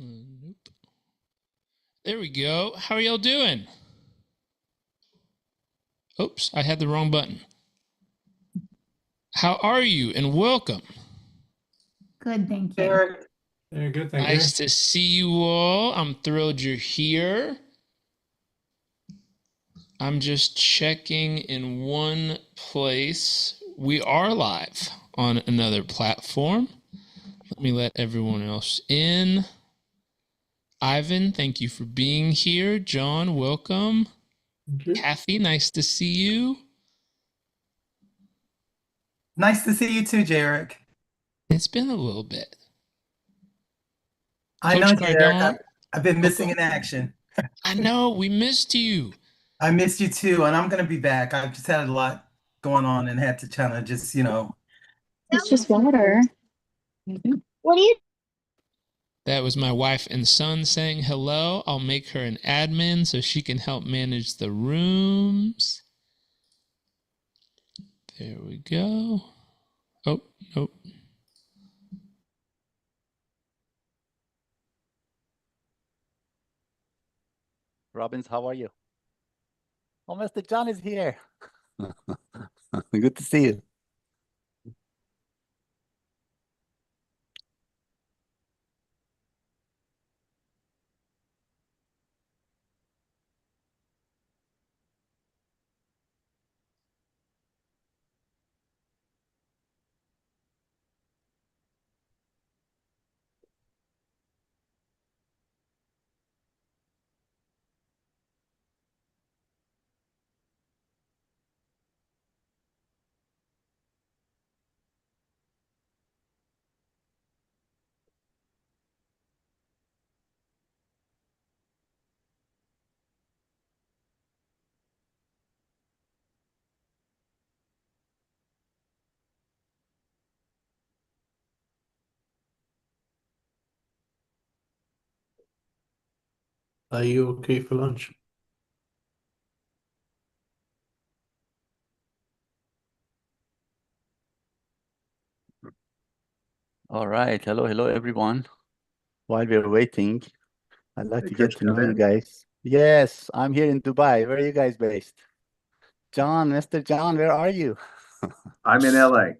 Nope. There we go. How are y'all doing? Oops, I had the wrong button. How are you and welcome? Good, thank you. Jairek. Yeah, good, thank you. Nice to see you all. I'm thrilled you're here. I'm just checking in one place. We are live on another platform. Let me let everyone else in. Ivan, thank you for being here. John, welcome. Thank you. Kathy, nice to see you. Nice to see you too, Jairek. It's been a little bit. I Coach know, Jairek. Cardone? I've been missing in action. I know, we missed you. I missed you too, and I'm gonna be back. I've just had a lot going on and had to kind of just, It's just water. What do you? That was my wife and son saying hello. I'll make her an admin so she can help manage the rooms. There we go. Oh, nope. Robbins, how are you? Oh, Mr. John is here. Good to see you. Are you okay for lunch? All right. Hello, everyone. While we're waiting, I'd like to get to know you guys. Yes, I'm here in Dubai. Where are you guys based? John, Mr. John, where are you? I'm in LA.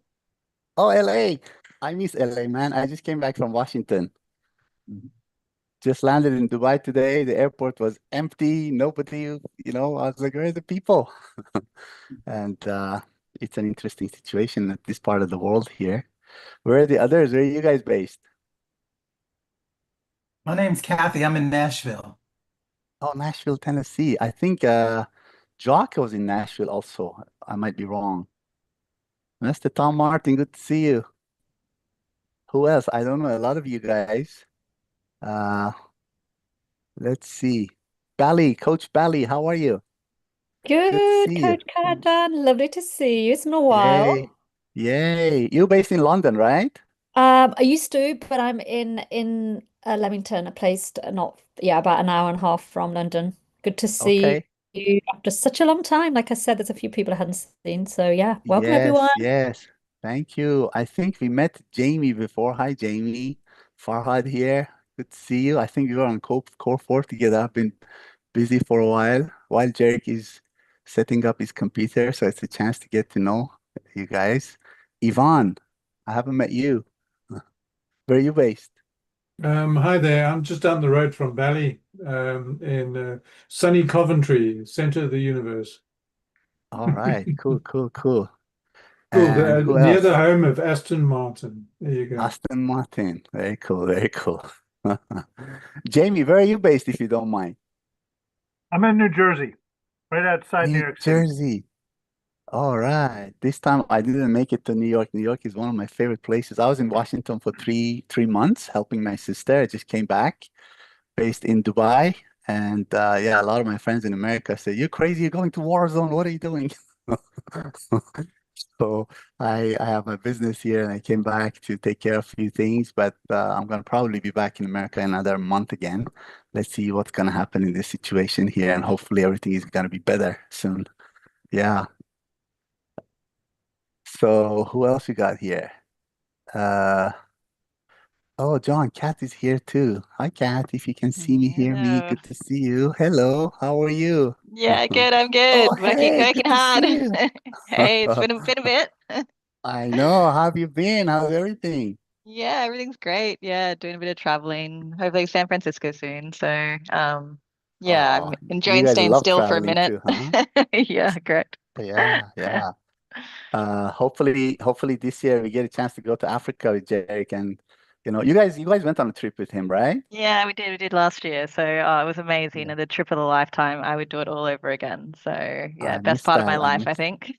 Oh, LA. I miss LA, man. I just came back from Washington. Just landed in Dubai today. The airport was empty. Nobody, I was like, where are the people? And it's an interesting situation at this part of the world here. Where are the others? Where are you guys based? My name's Kathy. I'm in Nashville. Oh, Nashville, Tennessee. I think Jock was in Nashville also. I might be wrong. Mr. Tom Martin, good to see you. Who else? I don't know. A lot of you guys. Uh, let's see. Bally, Coach Bally, how are you? Good to Good, see you. Coach Cardan. Lovely to see you. It's been a while. Yay. Yay. You're based in London, right? I used to, but I'm in Leamington, a place not about an hour and a half from London. Good to see Okay. you after such a long time. Like I said, there's a few people I hadn't seen. So yeah, welcome Yes, everyone. yes. Thank you. I think we met Jamie before. Hi, Jamie. Farhad here. Good to see you. I think we were on Core 4 together. I've been busy for a while Jairek is setting up his computer, so it's a chance to get to know you guys. Ivan, I haven't met you. Where are you based? Hi there. I'm just down the road from Bali, in sunny Coventry, center of the universe. All right, cool, cool, cool. Cool. And who Near the else? home of Aston Martin. There you go. Aston Martin. Very cool, very cool. Jamie, where are you based, if you don't mind? I'm in New Jersey, right outside New New York City. Jersey. All right. This time I didn't make it to New York. New York is one of my favorite places. I was in Washington for three months helping my sister. I just came back, based in Dubai. And yeah, a lot of my friends in America say, "You're crazy, you're going to war zone. What are you doing?" So I have my business here and I came back to take care of a few things, but I'm gonna probably be back in America in another month again. Let's see what's gonna happen in this situation here, and hopefully everything is gonna be better soon. Yeah. So who else we got here? Uh, Oh, John, Kat is here too. Hi, Kat. If you can see me, hear me, Hello. good to see you. Hello, how are you? Yeah, good. I'm Oh, good. Working, hey, working good to hard. see you. Hey, it's been a bit. I know. How have you been? How's everything? Yeah, everything's great. Yeah, doing a bit of traveling. Hopefully San Francisco soon. So, yeah, I'm Oh, you enjoying guys staying love still for a traveling minute. too, huh? Yeah, correct. Yeah, yeah. Hopefully this year we get a chance to go to Africa with Jake and you guys went on a trip with him, right? Yeah, we did last year. So, it was amazing Yeah. and the trip of a lifetime. I would do it all over again. So, yeah, I best missed part of my that. I life, I missed. think.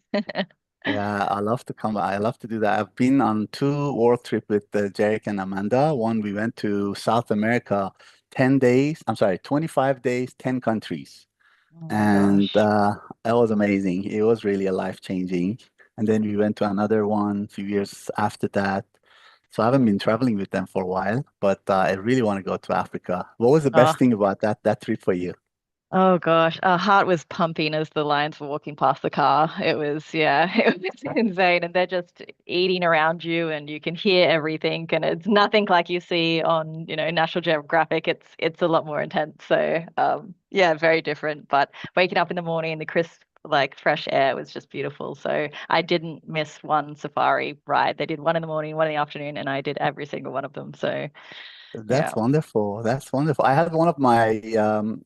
Yeah, I love to come. I love to do that. I've been on two world trip with Jairek and Amanda. One we went to South America, 10 days. I'm sorry, 25 days, 10 countries. Oh my And gosh. that was amazing. It was really a life-changing. And then we went to another one a few years after that. So I haven't been traveling with them for a while, but I really want to go to Africa. What was the Oh, best thing about that trip for you? oh gosh, our heart was pumping as the lions were walking past the car. It was, yeah, it was insane. And they're just eating around you and you can hear everything. And it's nothing like you see on, National Geographic. It's a lot more intense. So yeah, very different. But waking up in the morning, the crisp, like fresh air was just beautiful. So I didn't miss one safari ride. They did one in the morning, one in the afternoon, and I did every single one of them. So yeah. That's wonderful. That's wonderful. I had one of my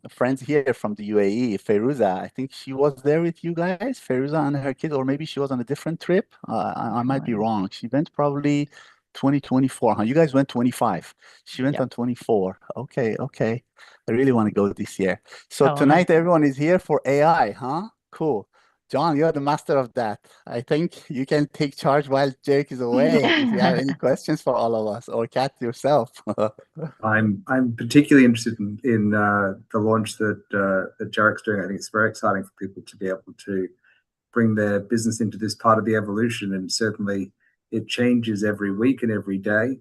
friends here from the UAE, Feruza. I think she was there with you guys, Feruza and her kids, or maybe she was on a different trip. I might be Fine. wrong. She went probably 2024, huh? You guys went 25. She went Yep. on 24. Okay, okay. I really want to go this year. So Oh, nice. tonight everyone is here for AI, huh? Cool. John, you're the master of that. I think you can take charge while Jake is away if you have any questions for all of us, or Kat yourself. I'm particularly interested in the launch that Jarek's doing. I think it's very exciting for people to be able to bring their business into this part of the evolution, and certainly it changes every week and every day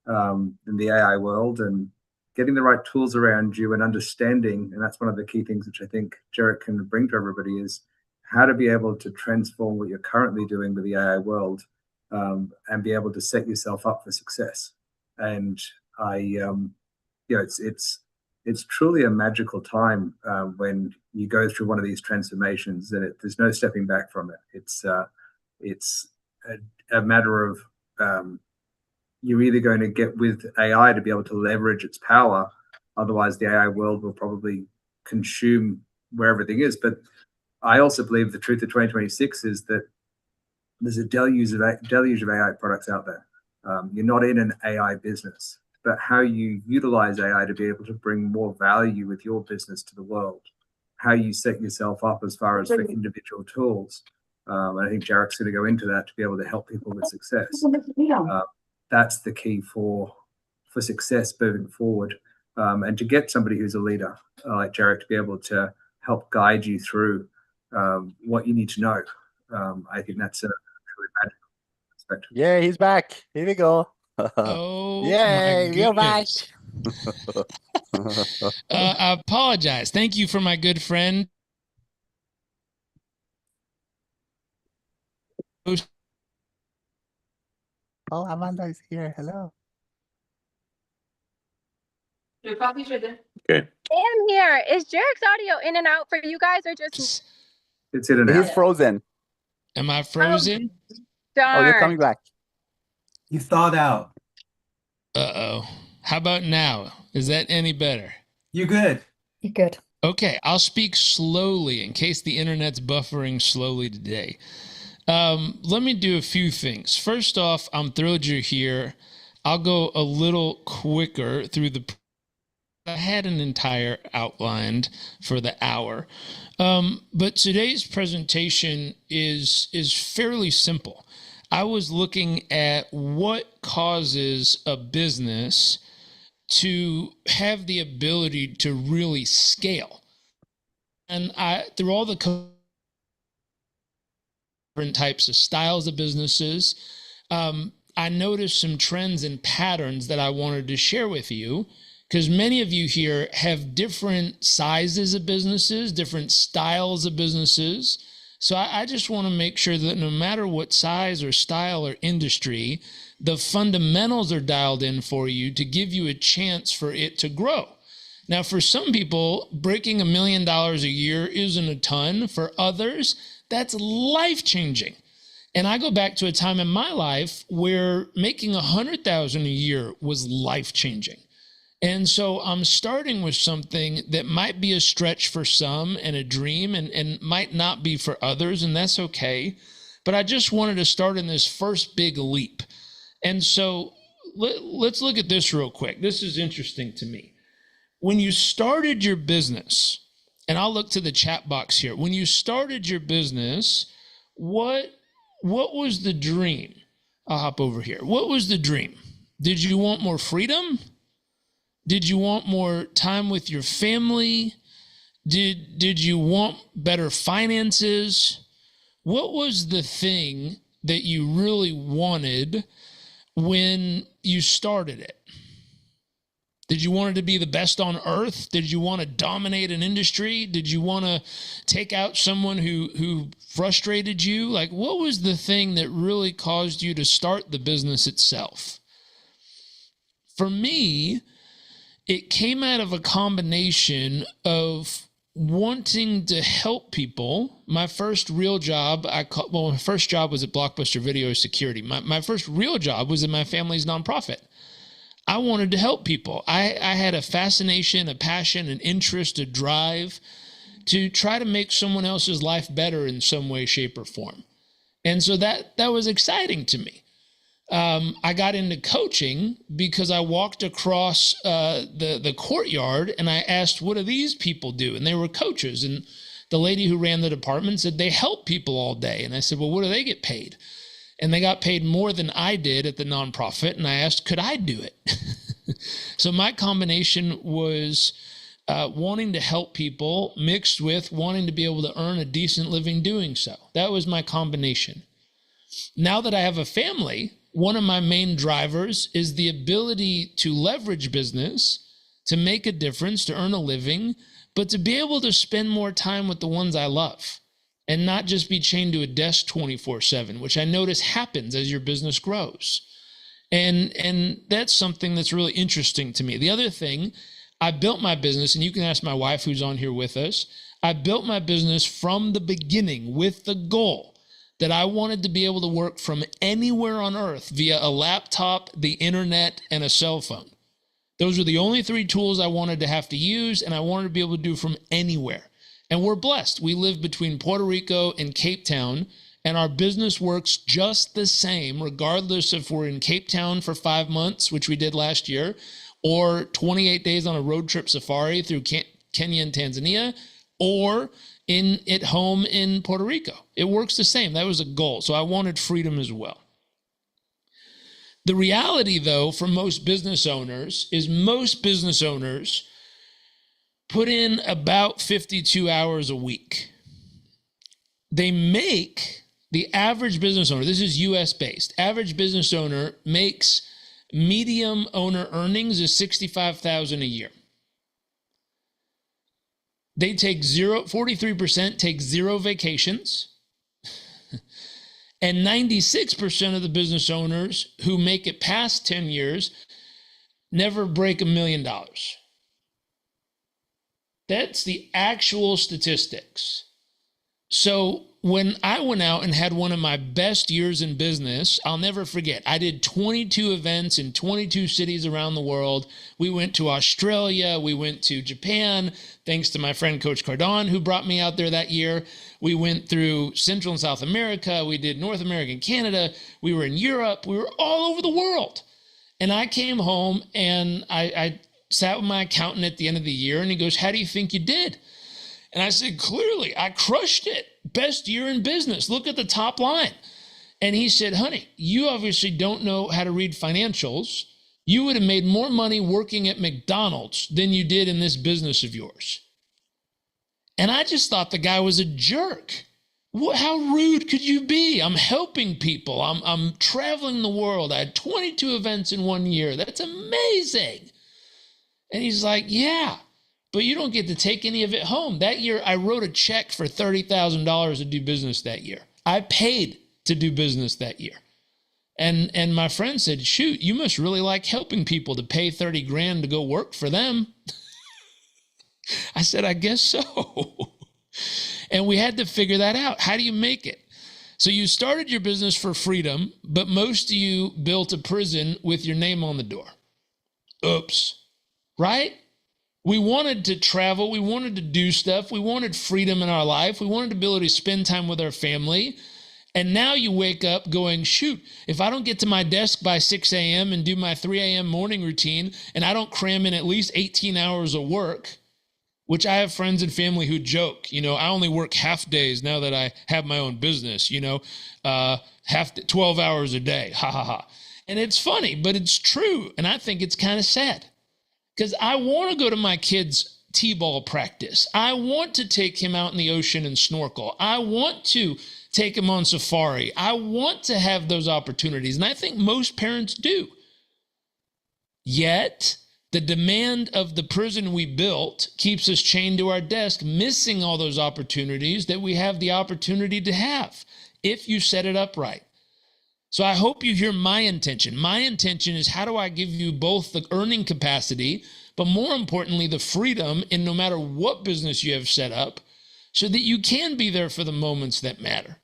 in the AI world. And getting the right tools around you and understanding, and that's one of the key things which I think Jarek can bring to everybody is how to be able to transform what you're currently doing with the AI world and be able to set yourself up for success. And it's truly a magical time when you go through one of these transformations, and there's no stepping back from it. It's a matter of you're either going to get with AI to be able to leverage its power, otherwise the AI world will probably consume where everything is. But I also believe the truth of 2026 is that there's a deluge of AI products out there. You're not in an AI business, but how you utilize AI to be able to bring more value with your business to the world, how you set yourself up as far as for individual tools. And I think Jarek's going to go into that to be able to help people with success. That's the key for success moving forward. And to get somebody who's a leader like Jarek to be able to help guide you through what you need to know. I think that's a really magical aspect. Yeah, he's back. Here we go. Oh my Yay, we're back. goodness. I apologize. Thank you for my good friend. Oh, Amanda is here. Hello. Okay. I'm here. Is Jarek's audio in and out for you guys or just It's in and He's out. frozen. Am I frozen? Oh, you're darn? coming back. You thawed out. Uh-oh. How about now? Is that any better? You good? You're good. Okay, I'll speak slowly in case the internet's buffering slowly today. Let me do a few things. First off, I'm thrilled you're here. I'll go a little quicker through I had an entire outlined for the hour. But today's presentation is fairly simple. I was looking at what causes a business to have the ability to really scale. And through all the different types of styles of businesses, I noticed some trends and patterns that I wanted to share with you, because many of you here have different sizes of businesses, different styles of businesses. So I just want to make sure that no matter what size or style or industry, the fundamentals are dialed in for you to give you a chance for it to grow. Now, for some people, breaking $1 million a year isn't a ton. For others, that's life-changing. And I go back to a time in my life where making $100,000 a year was life-changing. And so I'm starting with something that might be a stretch for some and a dream and might not be for others, and that's okay. But I just wanted to start in this first big leap. And so let's look at this real quick. This is interesting to me. When you started your business, and I'll look to the chat box here. When you started your business, what was the dream? I'll hop over here. What was the dream? Did you want more freedom? Did you want more time with your family? Did you want better finances? What was the thing that you really wanted when you started it? Did you want it to be the best on earth? Did you want to dominate an industry? Did you want to take out someone who frustrated you? Like, what was the thing that really caused you to start the business itself? For me, it came out of a combination of wanting to help people. My first real job, my first job was at Blockbuster Video Security. My first real job was in my family's nonprofit. I wanted to help people. I had a fascination, a passion, an interest, a drive to try to make someone else's life better in some way, shape, or form. And so that was exciting to me. I got into coaching because I walked across the courtyard and I asked, what do these people do? And they were coaches. And the lady who ran the department said, they help people all day. And I said, well, what do they get paid? And they got paid more than I did at the nonprofit. And I asked, could I do it? So my combination was wanting to help people mixed with wanting to be able to earn a decent living doing so. That was my combination. Now that I have a family, one of my main drivers is the ability to leverage business, to make a difference, to earn a living, but to be able to spend more time with the ones I love and not just be chained to a desk 24/7, which I notice happens as your business grows. And that's something that's really interesting to me. The other thing, I built my business, and you can ask my wife who's on here with us, I built my business from the beginning with the goal that I wanted to be able to work from anywhere on earth via a laptop, the internet, and a cell phone. Those were the only three tools I wanted to have to use, and I wanted to be able to do from anywhere. And we're blessed. We live between Puerto Rico and Cape Town, and our business works just the same, regardless if we're in Cape Town for 5 months, which we did last year, or 28 days on a road trip safari through Kenya and Tanzania, or at home in Puerto Rico. It works the same. That was a goal. So I wanted freedom as well. The reality, though, for most business owners is most business owners put in about 52 hours a week. They make the average business owner, this is US based, average business owner makes medium owner earnings is $65,000 a year. They take 43% take zero vacations. And 96% of the business owners who make it past 10 years never break $1 million. That's the actual statistics. So when I went out and had one of my best years in business, I'll never forget. I did 22 events in 22 cities around the world. We went to Australia. We went to Japan, thanks to my friend Coach Cardon, who brought me out there that year. We went through Central and South America. We did North America and Canada. We were in Europe. We were all over the world. And I came home and I sat with my accountant at the end of the year, and he goes, how do you think you did? And I said, clearly, I crushed it. Best year in business. Look at the top line. And he said, honey, you obviously don't know how to read financials. You would have made more money working at McDonald's than you did in this business of yours. And I just thought the guy was a jerk. How rude could you be? I'm helping people. I'm traveling the world. I had 22 events in 1 year. That's amazing. And he's like, yeah, but you don't get to take any of it home. That year, I wrote a check for $30,000 to do business that year. I paid to do business that year. And my friend said, shoot, you must really like helping people to pay 30 grand to go work for them. I said, I guess so. And we had to figure that out. How do you make it? So you started your business for freedom, but most of you built a prison with your name on the door. Oops. Right? We wanted to travel. We wanted to do stuff. We wanted freedom in our life. We wanted the ability to spend time with our family. And now you wake up going, shoot, if I don't get to my desk by 6 a.m. and do my 3 a.m. morning routine, and I don't cram in at least 18 hours of work, which I have friends and family who joke, I only work half days now that I have my own business, 12 hours a day, ha ha ha. And it's funny, but it's true. And I think it's kind of sad because I want to go to my kids' t-ball practice. I want to take him out in the ocean and snorkel. I want to take him on safari. I want to have those opportunities. And I think most parents do. Yet the demand of the prison we built keeps us chained to our desk, missing all those opportunities that we have the opportunity to have if you set it up right. So I hope you hear my intention. My intention is, how do I give you both the earning capacity, but more importantly, the freedom in no matter what business you have set up, so that you can be there for the moments that matter.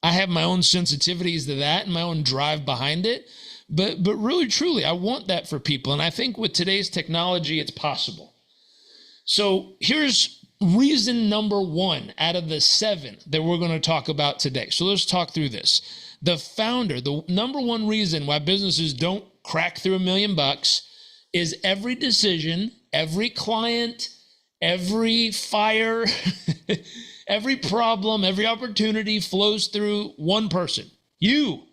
I have my own sensitivities to that and my own drive behind it. But really, truly, I want that for people. And I think with today's technology, it's possible. So here's reason number 1 out of the 7 that we're going to talk about today. So let's talk through this. The founder, the number 1 reason why businesses don't crack through $1 million is every decision, every client, every fire, every problem, every opportunity flows through one person, you.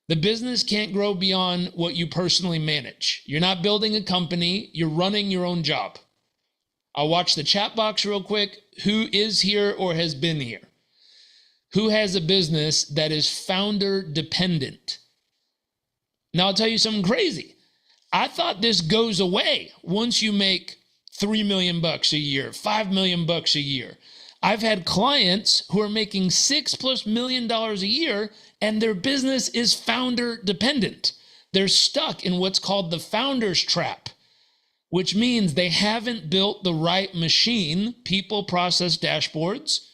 The business can't grow beyond what you personally manage. You're not building a company, you're running your own job. I'll watch the chat box real quick. Who is here or has been here? Who has a business that is founder dependent? Now I'll tell you something crazy. I thought this goes away once you make $3 million a year, $5 million a year. I've had clients who are making $6+ million a year and their business is founder dependent. They're stuck in what's called the founder's trap, which means they haven't built the right machine, people, process, dashboards,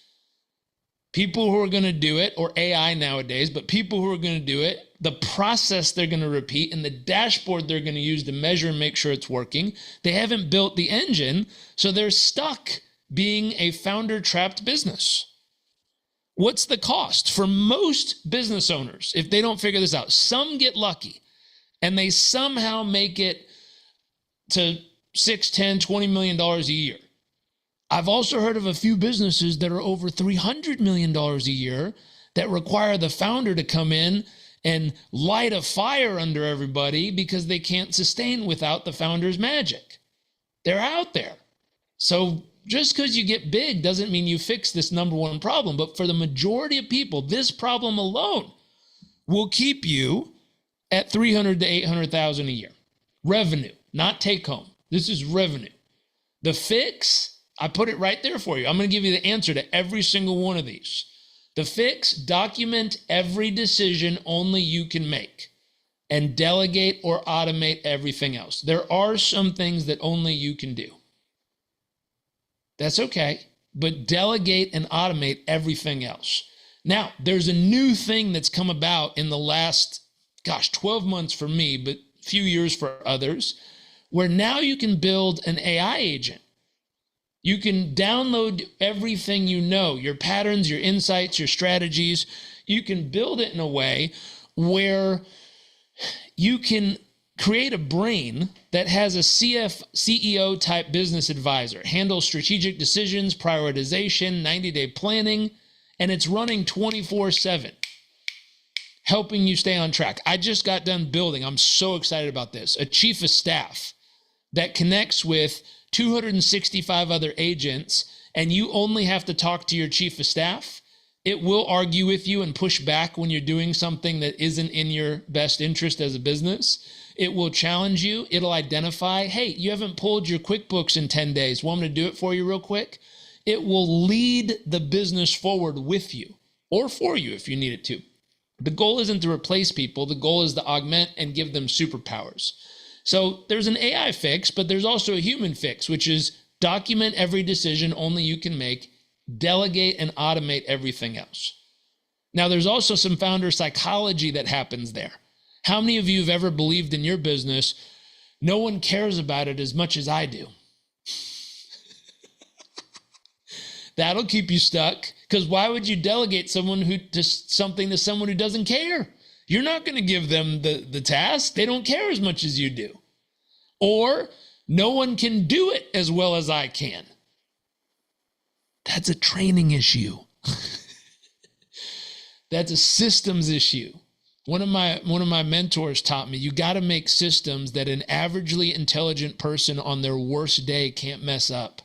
people who are going to do it, or AI nowadays, but people who are going to do it, the process they're going to repeat, and the dashboard they're going to use to measure and make sure it's working. They haven't built the engine, so they're stuck being a founder-trapped business. What's the cost? For most business owners, if they don't figure this out, some get lucky, and they somehow make it to $6, $10, $20 million a year. I've also heard of a few businesses that are over $300 million a year that require the founder to come in and light a fire under everybody because they can't sustain without the founder's magic. They're out there. So just because you get big doesn't mean you fix this number 1 problem. But for the majority of people, this problem alone will keep you at $300,000 to $800,000 a year. Revenue, not take home. This is revenue. The fix, I put it right there for you. I'm going to give you the answer to every single one of these. The fix, document every decision only you can make and delegate or automate everything else. There are some things that only you can do. That's okay, but delegate and automate everything else. Now, there's a new thing that's come about in the last, 12 months for me, but a few years for others, where now you can build an AI agent. You can download everything you know, your patterns, your insights, your strategies. You can build it in a way where you can create a brain that has a CEO type business advisor, handles strategic decisions, prioritization, 90-day planning, and it's running 24/7, helping you stay on track. I just got done building, I'm so excited about this, a chief of staff that connects with 265 other agents, and you only have to talk to your chief of staff. It will argue with you and push back when you're doing something that isn't in your best interest as a business. It will challenge you. It'll identify, hey, you haven't pulled your QuickBooks in 10 days. Want me to do it for you real quick? It will lead the business forward with you or for you if you need it to. The goal isn't to replace people. The goal is to augment and give them superpowers. So there's an AI fix, but there's also a human fix, which is document every decision only you can make, delegate and automate everything else. Now, there's also some founder psychology that happens there. How many of you have ever believed in your business, no one cares about it as much as I do? That'll keep you stuck, because why would you delegate something to someone who doesn't care? You're not going to give them the task. They don't care as much as you do. Or no one can do it as well as I can. That's a training issue. That's a systems issue. One of my mentors taught me, you got to make systems that an averagely intelligent person on their worst day can't mess up.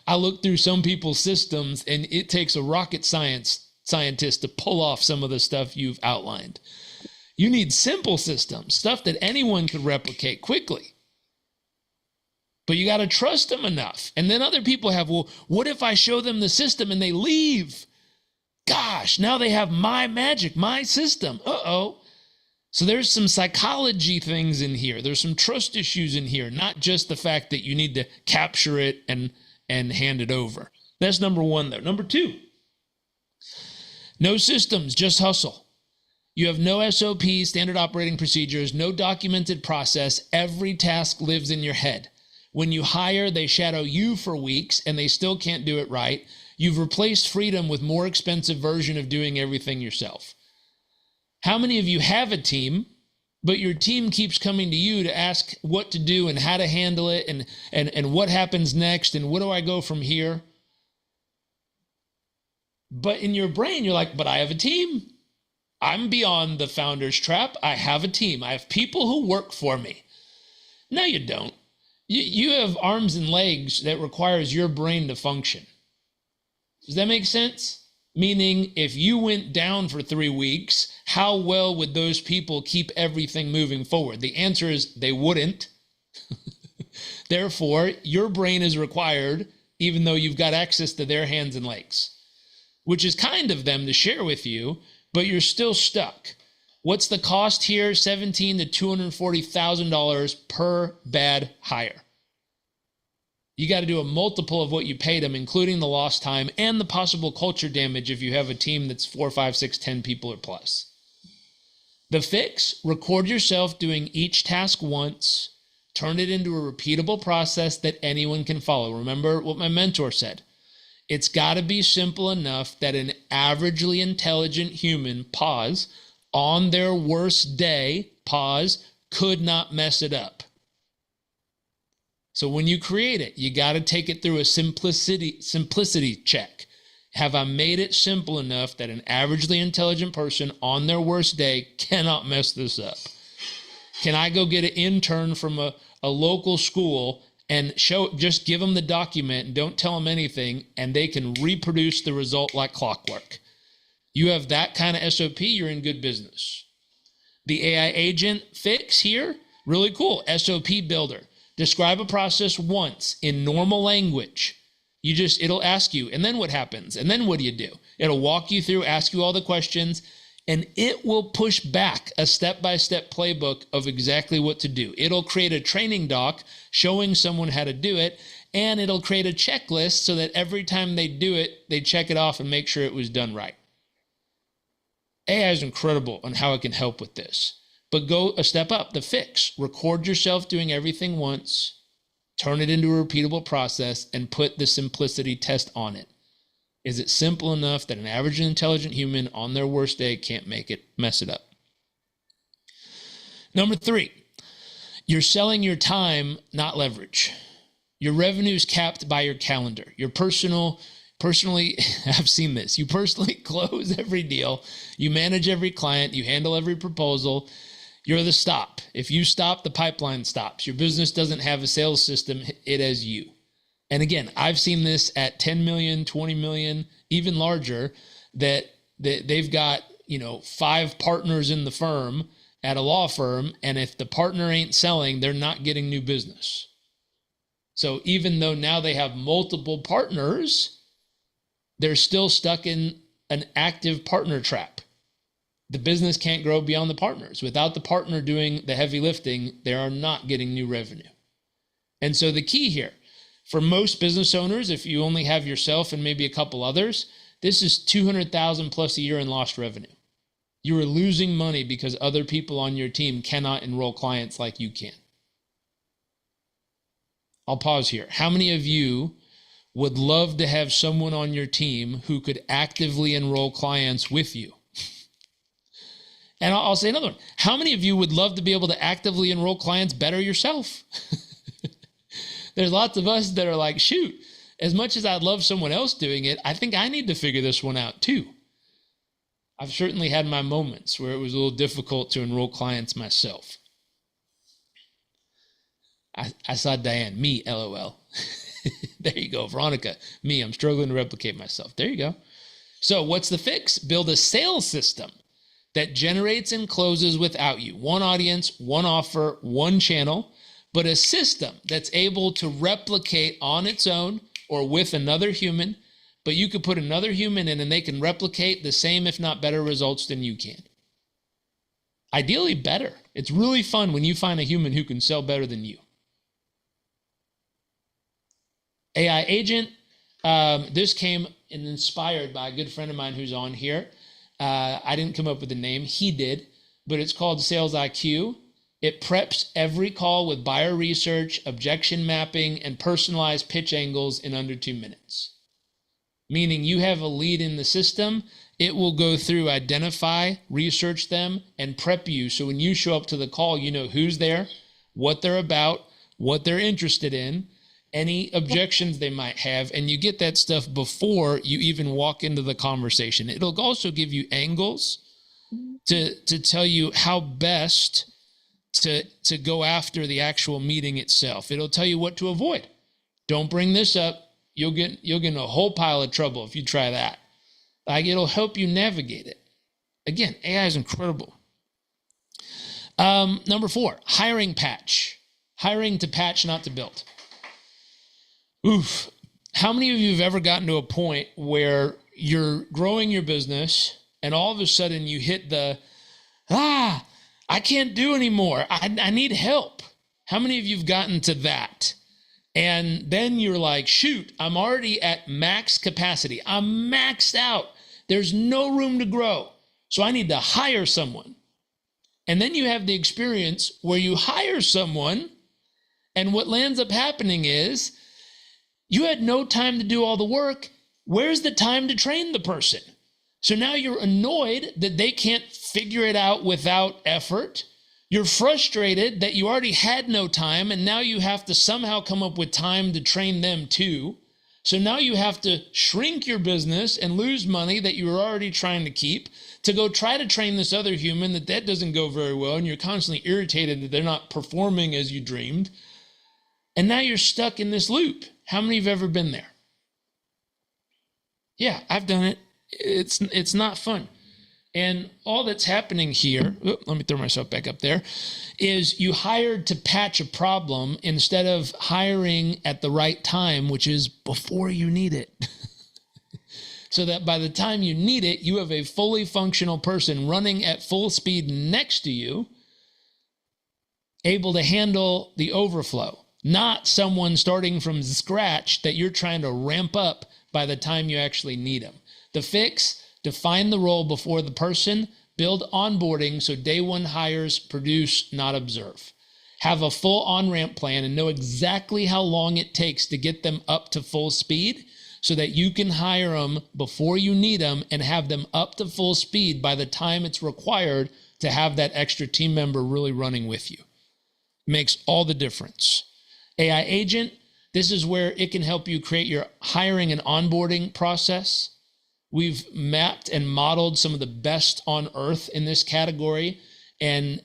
I look through some people's systems and it takes a rocket scientist to pull off some of the stuff you've outlined. You need simple systems, stuff that anyone could replicate quickly. But you got to trust them enough. And then other people have, well, what if I show them the system and they leave? Gosh, now they have my magic, my system. Uh-oh. So there's some psychology things in here. There's some trust issues in here, not just the fact that you need to capture it and hand it over. That's number one, though. Number two, no systems, just hustle. You have no SOP, standard operating procedures, no documented process. Every task lives in your head. When you hire, they shadow you for weeks and they still can't do it right. You've replaced freedom with more expensive version of doing everything yourself. How many of you have a team, but your team keeps coming to you to ask what to do and how to handle it and what happens next and what do I go from here? But in your brain, you're like, but I have a team. I'm beyond the founder's trap. I have a team. I have people who work for me. No, you don't. You have arms and legs that requires your brain to function. Does that make sense? Meaning, if you went down for 3 weeks, how well would those people keep everything moving forward? The answer is they wouldn't. Therefore, your brain is required, even though you've got access to their hands and legs, which is kind of them to share with you, but you're still stuck. What's the cost here? $17,000 to $240,000 per bad hire. You got to do a multiple of what you paid them, including the lost time and the possible culture damage if you have a team that's 4, 5, 6, 10 people or plus. The fix, record yourself doing each task once, turn it into a repeatable process that anyone can follow. Remember what my mentor said. It's got to be simple enough that an averagely intelligent human, pause, on their worst day, pause, could not mess it up. So when you create it, you got to take it through a simplicity check. Have I made it simple enough that an averagely intelligent person on their worst day cannot mess this up? Can I go get an intern from a local school and just give them the document and don't tell them anything, and they can reproduce the result like clockwork? You have that kind of SOP, you're in good business. The AI agent fix here, really cool. SOP builder. Describe a process once in normal language. It'll ask you, and then what happens? And then what do you do? It'll walk you through, ask you all the questions, and it will push back a step-by-step playbook of exactly what to do. It'll create a training doc showing someone how to do it, and it'll create a checklist so that every time they do it, they check it off and make sure it was done right. AI is incredible on how it can help with this. But go a step up, the fix. Record yourself doing everything once, turn it into a repeatable process, and put the simplicity test on it. Is it simple enough that an average intelligent human on their worst day can't mess it up? Number 3, you're selling your time, not leverage. Your revenue is capped by your calendar. Personally, I've seen this. You personally close every deal. You manage every client. You handle every proposal. You're the stop. If you stop, the pipeline stops. Your business doesn't have a sales system. It has you. And again, I've seen this at 10 million, 20 million, even larger, that they've got, 5 partners in the firm, at a law firm, and if the partner ain't selling, they're not getting new business. So even though now they have multiple partners, they're still stuck in an active partner trap. The business can't grow beyond the partners. Without the partner doing the heavy lifting, they are not getting new revenue. And so the key here, for most business owners, if you only have yourself and maybe a couple others, this is $200,000 plus a year in lost revenue. You are losing money because other people on your team cannot enroll clients like you can. I'll pause here. How many of you would love to have someone on your team who could actively enroll clients with you? And I'll say another one. How many of you would love to be able to actively enroll clients better yourself? There's lots of us that are like, shoot, as much as I'd love someone else doing it, I think I need to figure this one out too. I've certainly had my moments where it was a little difficult to enroll clients myself. I saw Diane, me, LOL. There you go. Veronica, me, I'm struggling to replicate myself. There you go. So what's the fix? Build a sales system that generates and closes without you. One audience, one offer, one channel, but a system that's able to replicate on its own or with another human, but you could put another human in and they can replicate the same, if not better results than you can. Ideally better. It's really fun when you find a human who can sell better than you. AI agent, this came and inspired by a good friend of mine who's on here. I didn't come up with the name, he did, but it's called Sales IQ. It preps every call with buyer research, objection mapping, and personalized pitch angles in under 2 minutes. Meaning you have a lead in the system, it will go through, identify, research them, and prep you. So when you show up to the call, you know who's there, what they're about, what they're interested in, any objections they might have, and you get that stuff before you even walk into the conversation. It'll also give you angles to tell you how best to go after the actual meeting itself. It'll tell you what to avoid. Don't bring this up. You'll get in a whole pile of trouble if you try that. Like, it'll help you navigate it. Again, AI is incredible. Number 4, hiring patch. Hiring to patch, not to build. Oof. How many of you have ever gotten to a point where you're growing your business and all of a sudden you hit the, I can't do anymore. I need help. How many of you have gotten to that? And then you're like, shoot, I'm already at max capacity. I'm maxed out. There's no room to grow. So I need to hire someone. And then you have the experience where you hire someone, and what lands up happening is you had no time to do all the work. Where's the time to train the person? So now you're annoyed that they can't figure it out without effort. You're frustrated that you already had no time, and now you have to somehow come up with time to train them too. So now you have to shrink your business and lose money that you were already trying to keep to go try to train this other human that doesn't go very well, and you're constantly irritated that they're not performing as you dreamed. And now you're stuck in this loop. How many have ever been there? Yeah, I've done it. It's not fun. And all that's happening here, let me throw myself back up there, is you hired to patch a problem instead of hiring at the right time, which is before you need it. So that by the time you need it, you have a fully functional person running at full speed next to you, able to handle the overflow, not someone starting from scratch that you're trying to ramp up by the time you actually need them. The fix: define the role before the person, build onboarding so day one hires produce, not observe. Have a full on-ramp plan and know exactly how long it takes to get them up to full speed so that you can hire them before you need them and have them up to full speed by the time it's required to have that extra team member really running with you. Makes all the difference. AI agent, this is where it can help you create your hiring and onboarding process. We've mapped and modeled some of the best on earth in this category and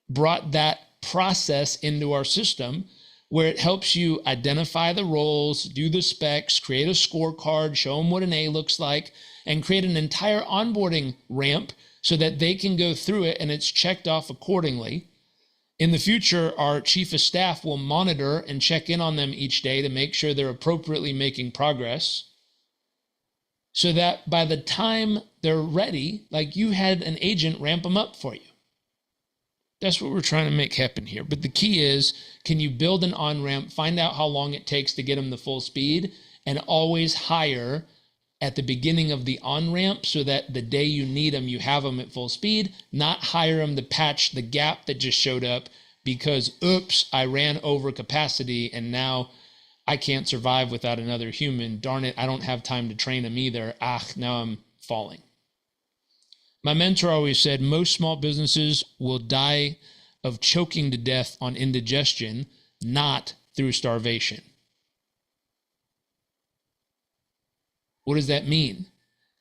brought that process into our system where it helps you identify the roles, do the specs, create a scorecard, show them what an A looks like, and create an entire onboarding ramp so that they can go through it and it's checked off accordingly. In the future, our chief of staff will monitor and check in on them each day to make sure they're appropriately making progress, so that by the time they're ready, like you had an agent ramp them up for you. That's what we're trying to make happen here. But the key is, can you build an on-ramp, find out how long it takes to get them to full speed, and always hire at the beginning of the on-ramp so that the day you need them, you have them at full speed, not hire them to patch the gap that just showed up because, oops, I ran over capacity and now I can't survive without another human. Darn it, I don't have time to train them either. Now I'm falling. My mentor always said most small businesses will die of choking to death on indigestion, not through starvation. What does that mean?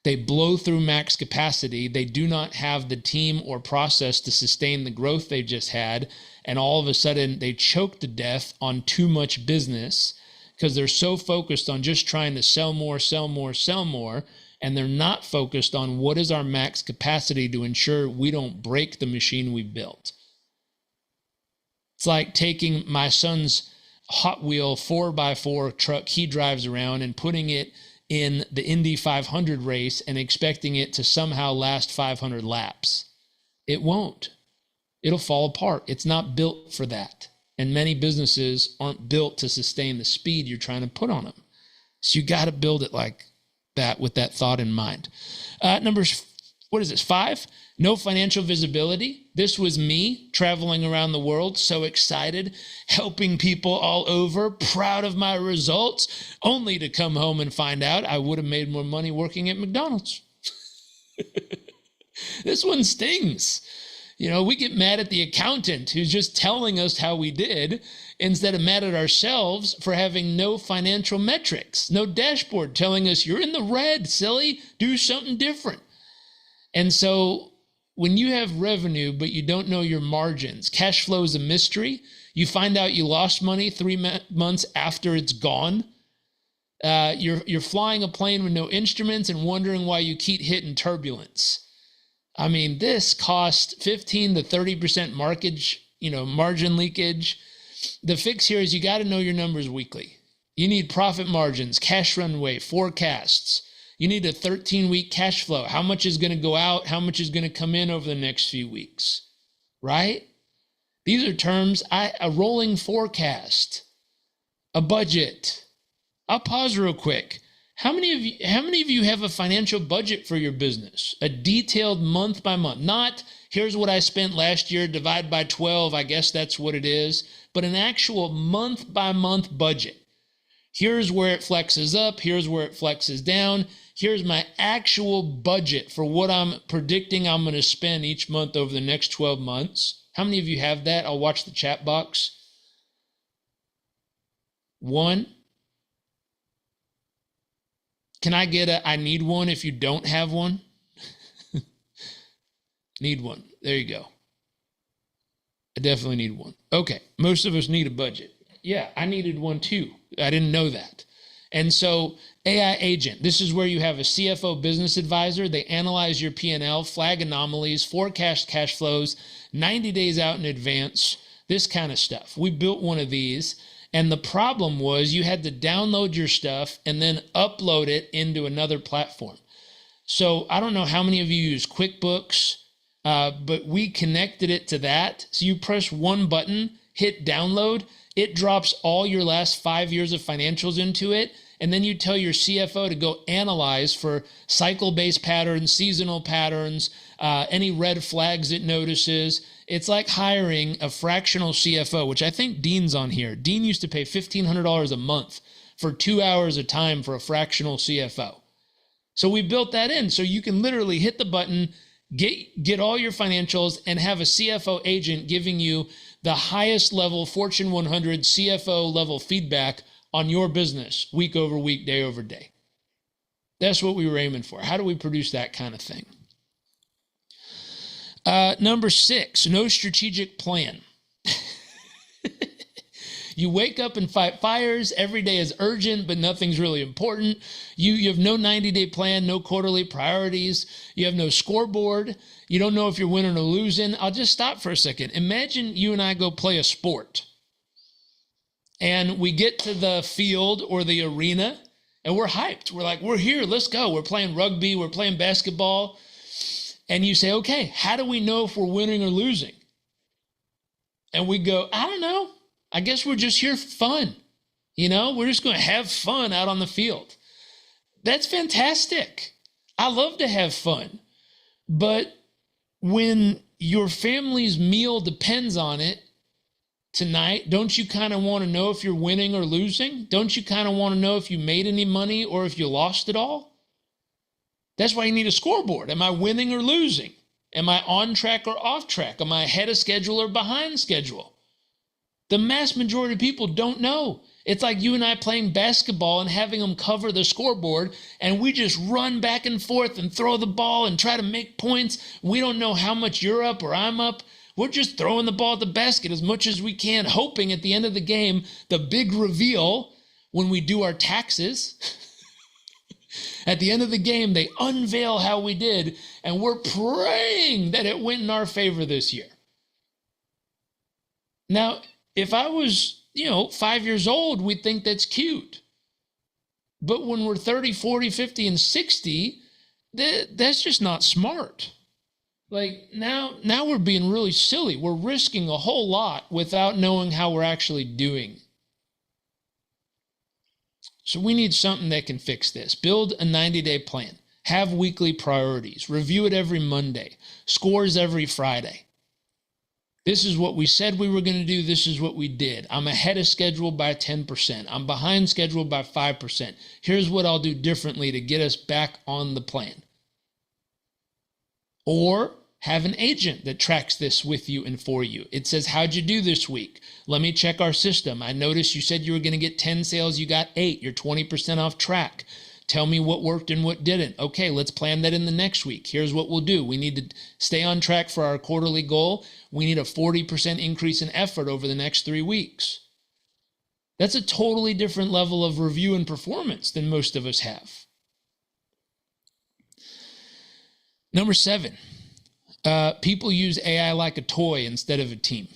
They blow through max capacity. They do not have the team or process to sustain the growth they've just had. And all of a sudden they choke to death on too much business because they're so focused on just trying to sell more, sell more, sell more. And they're not focused on what is our max capacity to ensure we don't break the machine we built. It's like taking my son's Hot Wheel 4x4 truck he drives around and putting it in the Indy 500 race and expecting it to somehow last 500 laps. It won't. It'll fall apart. It's not built for that. And many businesses aren't built to sustain the speed you're trying to put on them. So you got to build it like that with that thought in mind. What is this? 5? No financial visibility. This was me traveling around the world, so excited, helping people all over, proud of my results, only to come home and find out I would have made more money working at McDonald's. This one stings. You know, we get mad at the accountant who's just telling us how we did instead of mad at ourselves for having no financial metrics, no dashboard telling us you're in the red, silly, do something different. And so when you have revenue, but you don't know your margins, cash flow is a mystery. You find out you lost money 3 months after it's gone. You're flying a plane with no instruments and wondering why you keep hitting turbulence. I mean, this cost 15 to 30% margin leakage. The fix here is you got to know your numbers weekly. You need profit margins, cash runway, forecasts. You need a 13-week cash flow. How much is going to go out? How much is going to come in over the next few weeks? Right? These are terms, a rolling forecast, a budget. I'll pause real quick. How many of you have a financial budget for your business? A detailed month by month, not here's what I spent last year, divide by 12, I guess that's what it is, but an actual month by month budget. Here's where it flexes up, here's where it flexes down, here's my actual budget for what I'm predicting I'm going to spend each month over the next 12 months. How many of you have that? I'll watch the chat box. 1. Can I get I need one if you don't have one? Need one. There you go. I definitely need one. Okay. Most of us need a budget. Yeah, I needed one too. I didn't know that. And so AI agent, this is where you have a CFO business advisor. They analyze your P&L, flag anomalies, forecast cash flows, 90 days out in advance, this kind of stuff. We built one of these. And the problem was you had to download your stuff and then upload it into another platform. So I don't know how many of you use QuickBooks, but we connected it to that. So you press one button, hit download, it drops all your last 5 years of financials into it. And then you tell your CFO to go analyze for cycle-based patterns, seasonal patterns, any red flags it notices. It's like hiring a fractional CFO, which I think Dean's on here. Dean used to pay $1,500 a month for 2 hours of time for a fractional CFO. So we built that in so you can literally hit the button, get all your financials, and have a CFO agent giving you the highest level Fortune 100 CFO level feedback on your business week over week, day over day. That's what we were aiming for. How do we produce that kind of thing? Number 6, no strategic plan. You wake up and fight fires. Every day is urgent, but nothing's really important. You have no 90-day plan, no quarterly priorities. You have no scoreboard. You don't know if you're winning or losing. I'll just stop for a second. Imagine you and I go play a sport. And we get to the field or the arena, and we're hyped. We're like, we're here, let's go. We're playing rugby, we're playing basketball. And you say, okay, how do we know if we're winning or losing? And we go, I don't know. I guess we're just here for fun. We're just going to have fun out on the field. That's fantastic. I love to have fun. But when your family's meal depends on it tonight, don't you kind of want to know if you're winning or losing? Don't you kind of want to know if you made any money or if you lost it all? That's why you need a scoreboard. Am I winning or losing? Am I on track or off track? Am I ahead of schedule or behind schedule? The mass majority of people don't know. It's like you and I playing basketball and having them cover the scoreboard, and we just run back and forth and throw the ball and try to make points. We don't know how much you're up or I'm up. We're just throwing the ball at the basket as much as we can, hoping at the end of the game, the big reveal when we do our taxes, at the end of the game, they unveil how we did, and we're praying that it went in our favor this year. Now, if I was, 5 years old, we'd think that's cute. But when we're 30, 40, 50, and 60, that's just not smart. Like now we're being really silly. We're risking a whole lot without knowing how we're actually doing. So we need something that can fix this. Build a 90-day plan. Have weekly priorities. Review it every Monday. Scores every Friday. This is what we said we were going to do. This is what we did. I'm ahead of schedule by 10%. I'm behind schedule by 5%. Here's what I'll do differently to get us back on the plan. Or have an agent that tracks this with you and for you. It says, how'd you do this week? Let me check our system. I noticed you said you were going to get 10 sales. You got 8. You're 20% off track. Tell me what worked and what didn't. Okay, let's plan that in the next week. Here's what we'll do. We need to stay on track for our quarterly goal. We need a 40% increase in effort over the next 3 weeks. That's a totally different level of review and performance than most of us have. Number 7, people use AI like a toy instead of a team.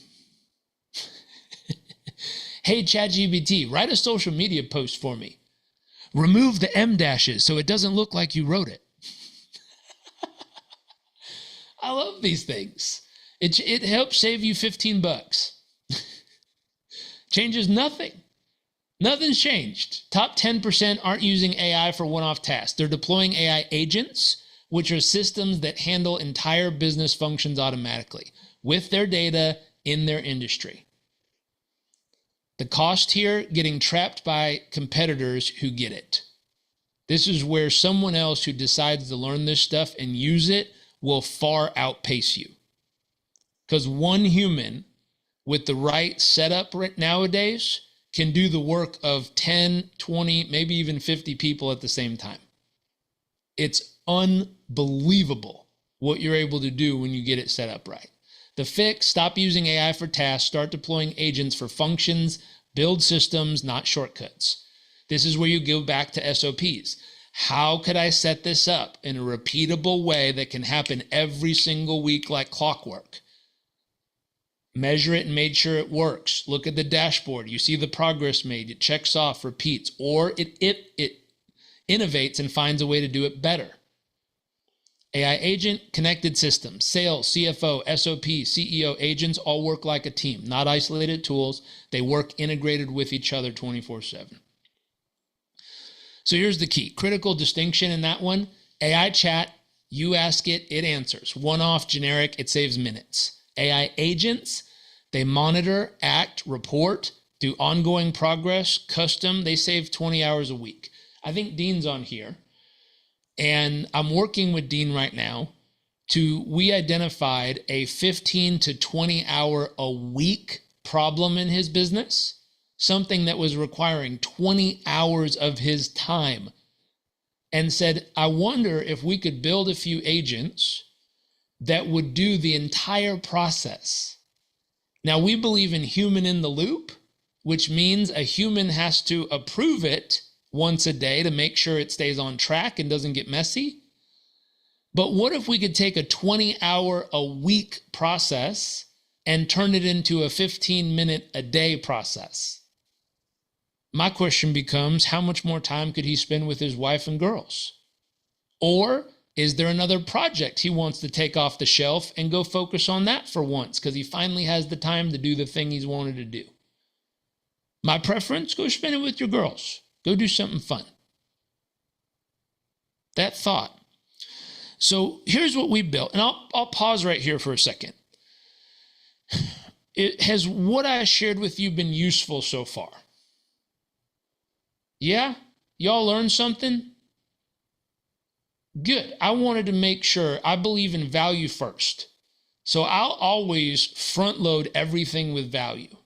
Hey, ChatGPT, write a social media post for me. Remove the M dashes so it doesn't look like you wrote it. I love these things. It helps save you $15. Changes nothing. Nothing's changed. Top 10% aren't using AI for one-off tasks. They're deploying AI agents, which are systems that handle entire business functions automatically with their data in their industry. The cost here, getting trapped by competitors who get it. This is where someone else who decides to learn this stuff and use it will far outpace you. Because one human with the right setup nowadays can do the work of 10, 20, maybe even 50 people at the same time. It's unbelievable what you're able to do when you get it set up right. The fix, stop using AI for tasks, start deploying agents for functions, build systems, not shortcuts. This is where you go back to SOPs. How could I set this up in a repeatable way that can happen every single week like clockwork? Measure it and make sure it works. Look at the dashboard. You see the progress made. It checks off, repeats, or it innovates and finds a way to do it better. AI agent, connected systems, sales, CFO, SOP, CEO, agents all work like a team, not isolated tools. They work integrated with each other 24/7. So here's the key. Critical distinction in that one. AI chat, you ask it, it answers. One-off, generic, it saves minutes. AI agents, they monitor, act, report, do ongoing progress, custom, they save 20 hours a week. I think Dean's on here. And I'm working with Dean right now we identified a 15 to 20 hour a week problem in his business, something that was requiring 20 hours of his time, and said, I wonder if we could build a few agents that would do the entire process. Now, we believe in human in the loop, which means a human has to approve it once a day to make sure it stays on track and doesn't get messy. But what if we could take a 20-hour-a-week process and turn it into a 15-minute-a-day process? My question becomes, how much more time could he spend with his wife and girls? Or is there another project he wants to take off the shelf and go focus on that for once because he finally has the time to do the thing he's wanted to do? My preference, go spend it with your girls. Go do something fun. That thought. So here's what we built, and I'll pause right here for a second. Has what I shared with you been useful so far? Yeah? Y'all learned something? Good. I wanted to make sure. I believe in value first. So I'll always front load everything with value.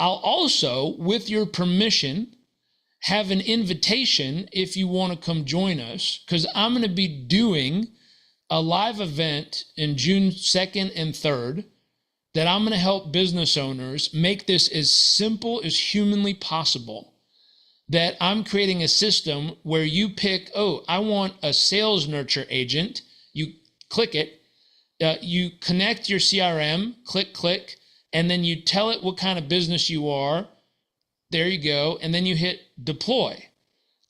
I'll also, with your permission, have an invitation if you want to come join us, because I'm going to be doing a live event in June 2nd and 3rd that I'm going to help business owners make this as simple as humanly possible. That I'm creating a system where you pick, oh, I want a sales nurture agent. You click it, you connect your CRM, click, and then you tell it what kind of business you are. There you go. And then you hit deploy.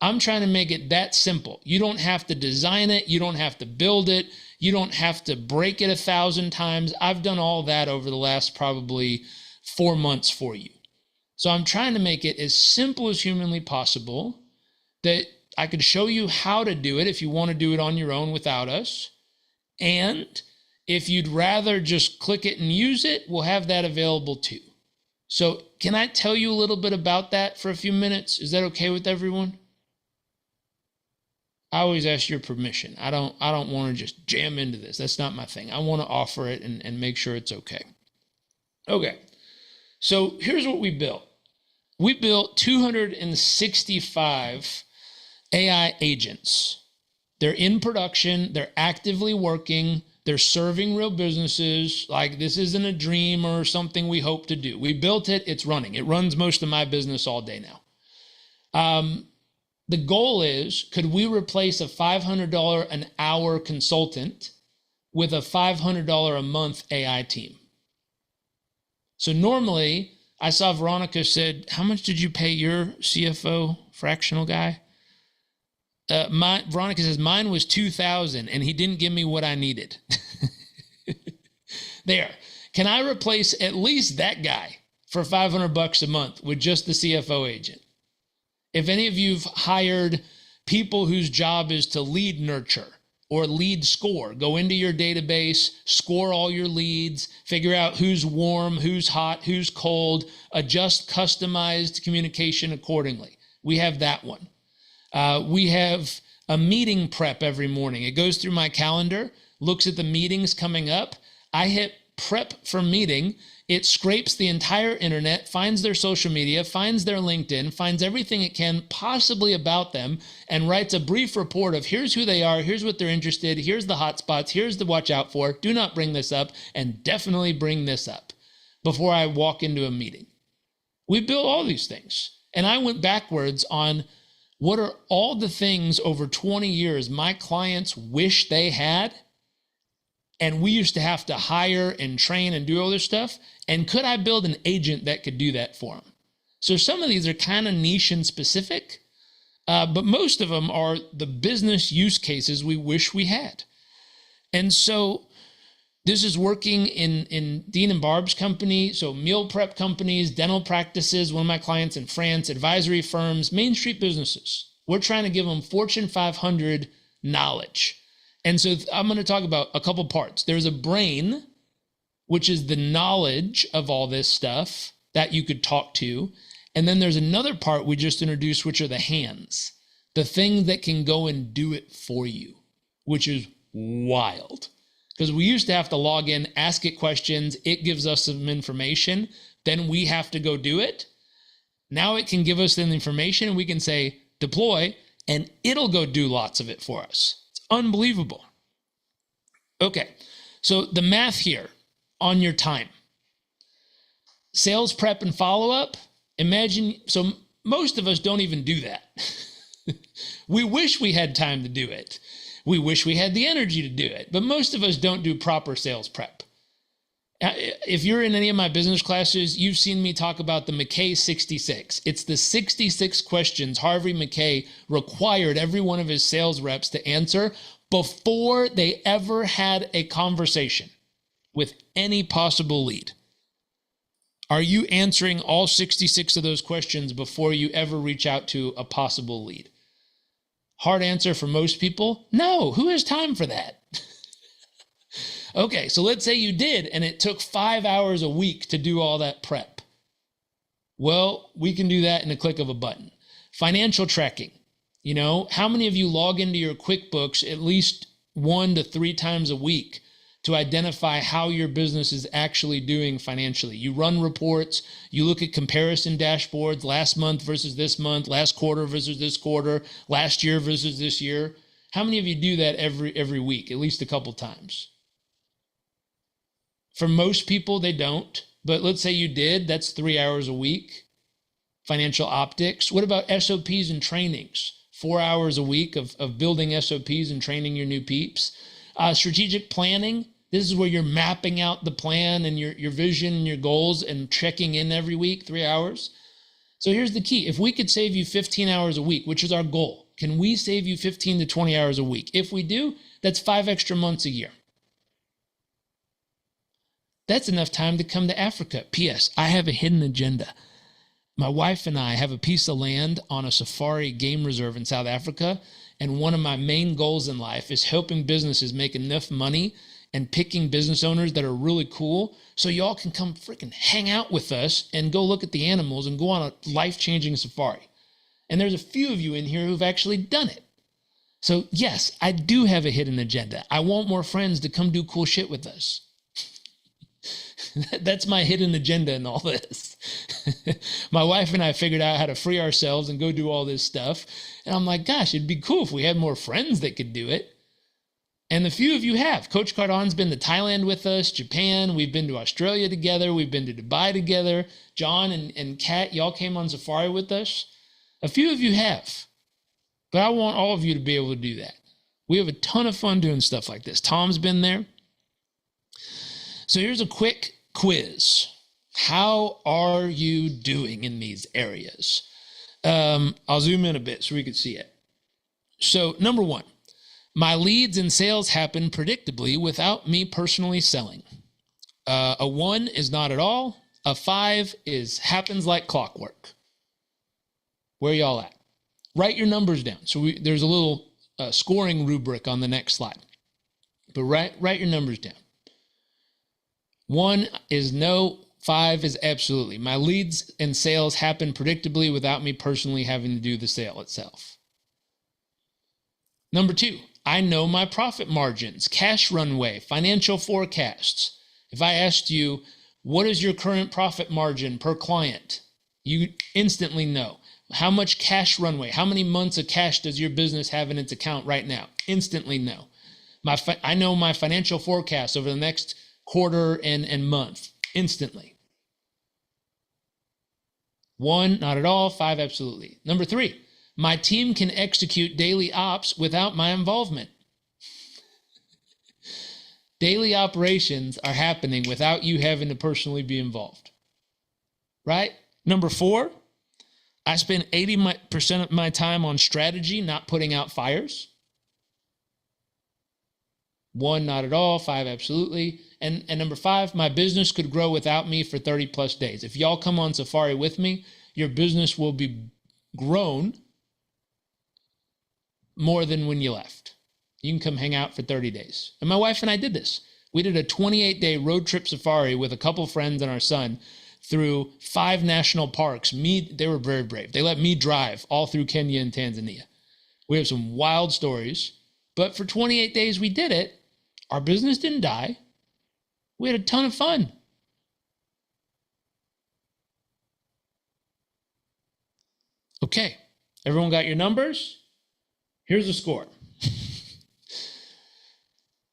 I'm trying to make it that simple. You don't have to design it. You don't have to build it. You don't have to break it 1,000 times. I've done all that over the last probably 4 months for you. So I'm trying to make it as simple as humanly possible that I could show you how to do it if you want to do it on your own without us. And if you'd rather just click it and use it, we'll have that available too. So can I tell you a little bit about that for a few minutes? Is that okay with everyone? I always ask your permission. I don't want to just jam into this. That's not my thing. I want to offer it and make sure it's okay. Okay. So here's what we built. We built 265 AI agents. They're in production. They're actively working. They're serving real businesses. Like, this isn't a dream or something we hope to do. We built it. It's running. It runs most of my business all day now. The goal is, could we replace a $500 an hour consultant with a $500 a month AI team? So normally, I saw Veronica said, how much did you pay your CFO fractional guy? Veronica says, mine was $2,000 and he didn't give me what I needed. There. Can I replace at least that guy for $500 a month with just the CFO agent? If any of you've hired people whose job is to lead nurture or lead score, go into your database, score all your leads, figure out who's warm, who's hot, who's cold, adjust customized communication accordingly. We have that one. We have a meeting prep every morning. It goes through my calendar, looks at the meetings coming up. I hit prep for meeting. It scrapes the entire internet, finds their social media, finds their LinkedIn, finds everything it can possibly about them, and writes a brief report of here's who they are, here's what they're interested, here's the hot spots, here's the watch out for, do not bring this up, and definitely bring this up before I walk into a meeting. We built all these things. And I went backwards on what are all the things over 20 years my clients wish they had, and we used to have to hire and train and do all this stuff. And could I build an agent that could do that for them? So some of these are kind of niche and specific, but most of them are the business use cases we wish we had. And so this is working in Dean and Barb's company. So meal prep companies, dental practices, one of my clients in France, advisory firms, Main Street businesses. We're trying to give them Fortune 500 knowledge. And so I'm going to talk about a couple parts. There's a brain, which is the knowledge of all this stuff that you could talk to. And then there's another part we just introduced, which are the hands, the thing that can go and do it for you, which is wild. Because we used to have to log in, ask it questions. It gives us some information. Then we have to go do it. Now it can give us the information and we can say, deploy, and it'll go do lots of it for us. Unbelievable. Okay, so the math here on your time. Sales prep and follow-up, Imagine, so most of us don't even do that. We wish we had time to do it. We wish we had the energy to do it, but most of us don't do proper sales prep. If you're in any of my business classes, you've seen me talk about the McKay 66. It's the 66 questions Harvey McKay required every one of his sales reps to answer before they ever had a conversation with any possible lead. Are you answering all 66 of those questions before you ever reach out to a possible lead? Hard answer for most people, no. Who has time for that? Okay, so let's say you did, and it took 5 hours a week to do all that prep. Well, we can do that in a click of a button. Financial tracking. You know, how many of you log into your QuickBooks at least 1 to 3 times a week to identify how your business is actually doing financially? You run reports, you look at comparison dashboards, last month versus this month, last quarter versus this quarter, last year versus this year. How many of you do that every week, at least a couple times? For most people, they don't, but let's say you did, that's 3 hours a week. Financial optics. What about SOPs and trainings? 4 hours a week of building SOPs and training your new peeps. Strategic planning. This is where you're mapping out the plan and your vision and your goals and checking in every week, 3 hours. So here's the key. If we could save you 15 hours a week, which is our goal, can we save you 15 to 20 hours a week? If we do, that's 5 extra months a year. That's enough time to come to Africa. P.S. I have a hidden agenda. My wife and I have a piece of land on a safari game reserve in South Africa, and one of my main goals in life is helping businesses make enough money and picking business owners that are really cool so y'all can come freaking hang out with us and go look at the animals and go on a life-changing safari. And there's a few of you in here who've actually done it. So yes, I do have a hidden agenda. I want more friends to come do cool shit with us. That's my hidden agenda in all this. My wife and I figured out how to free ourselves and go do all this stuff. And I'm like, gosh, it'd be cool if we had more friends that could do it. And the few of you have. Coach Cardon's been to Thailand with us, Japan. We've been to Australia together. We've been to Dubai together. John and Kat, y'all came on safari with us. A few of you have. But I want all of you to be able to do that. We have a ton of fun doing stuff like this. Tom's been there. So here's a quick quiz. How are you doing in these areas? I'll zoom in a bit so we can see it. So number 1, my leads and sales happen predictably without me personally selling. A 1 is not at all. A 5 is happens like clockwork. Where y'all at? Write your numbers down. So there's a little scoring rubric on the next slide. But write your numbers down. 1 is no, 5 is absolutely. My leads and sales happen predictably without me personally having to do the sale itself. Number 2, I know my profit margins, cash runway, financial forecasts. If I asked you, what is your current profit margin per client? You instantly know. How much cash runway, how many months of cash does your business have in its account right now? Instantly know. I know my financial forecast over the next quarter and month, instantly. 1, not at all. 5, absolutely. Number 3, my team can execute daily ops without my involvement. Daily operations are happening without you having to personally be involved. Right? Number 4, I spend 80% of my time on strategy, not putting out fires. 1, not at all. 5, absolutely. And number 5, my business could grow without me for 30 plus days. If y'all come on safari with me, your business will be grown more than when you left. You can come hang out for 30 days. And my wife and I did this. We did a 28-day road trip safari with a couple friends and our son through 5 national parks. They were very brave. They let me drive all through Kenya and Tanzania. We have some wild stories, but for 28 days we did it. Our business didn't die. We had a ton of fun. Okay, everyone got your numbers? Here's the score.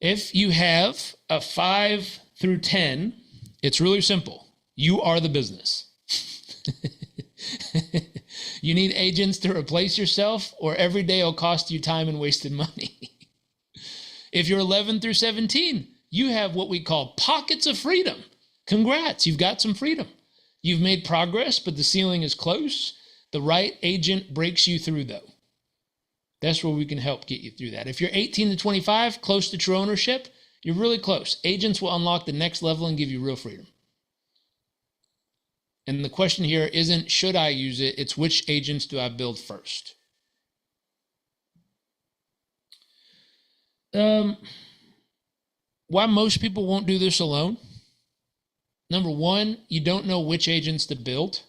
If you have a 5 through 10, it's really simple. You are the business. You need agents to replace yourself, or every day will cost you time and wasted money. If you're 11 through 17, you have what we call pockets of freedom. Congrats, you've got some freedom. You've made progress, but the ceiling is close. The right agent breaks you through, though. That's where we can help get you through that. If you're 18 to 25, close to true ownership, you're really close. Agents will unlock the next level and give you real freedom. And the question here isn't, should I use it? It's which agents do I build first? Why most people won't do this alone? Number one, you don't know which agents to build.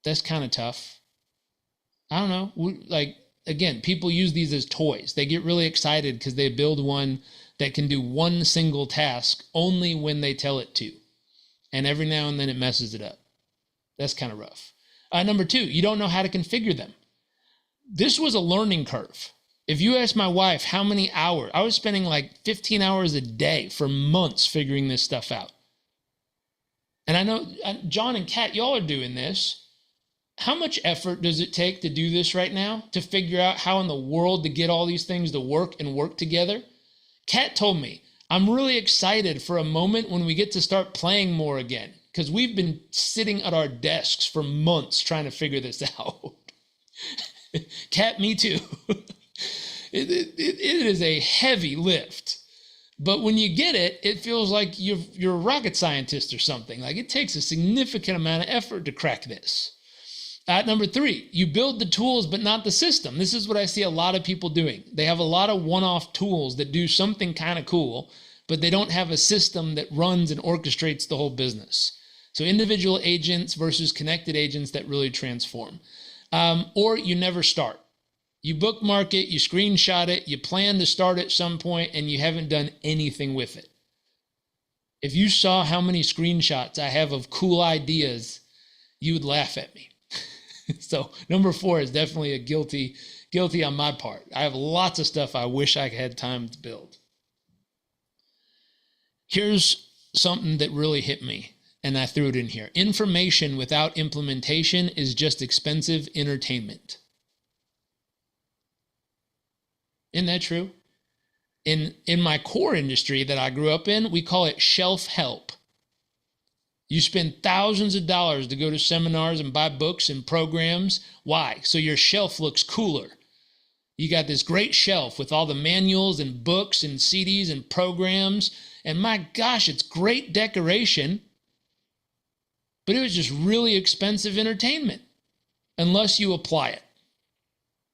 That's kind of tough. I don't know. Like, again, people use these as toys. They get really excited because they build one that can do one single task only when they tell it to. And every now and then it messes it up. That's kind of rough. Number two, you don't know how to configure them. This was a learning curve. If you ask my wife how many hours, I was spending like 15 hours a day for months figuring this stuff out. And I know John and Kat, y'all are doing this. How much effort does it take to do this right now? To figure out how in the world to get all these things to work and work together? Kat told me, I'm really excited for a moment when we get to start playing more again, because we've been sitting at our desks for months trying to figure this out. Kat, me too. It is a heavy lift. But when you get it, it feels like you're a rocket scientist or something. Like, it takes a significant amount of effort to crack this. Number three, you build the tools, but not the system. This is what I see a lot of people doing. They have a lot of one-off tools that do something kind of cool, but they don't have a system that runs and orchestrates the whole business. So individual agents versus connected agents that really transform. Or you never start. You bookmark it, you screenshot it, you plan to start at some point, and you haven't done anything with it. If you saw how many screenshots I have of cool ideas, you would laugh at me. So number four is definitely a guilty on my part. I have lots of stuff I wish I had time to build. Here's something that really hit me, and I threw it in here. Information without implementation is just expensive entertainment. Isn't that true? In my core industry that I grew up in, we call it shelf help. You spend thousands of dollars to go to seminars and buy books and programs. Why? So your shelf looks cooler. You got this great shelf with all the manuals and books and CDs and programs. And my gosh, it's great decoration. But it was just really expensive entertainment unless you apply it.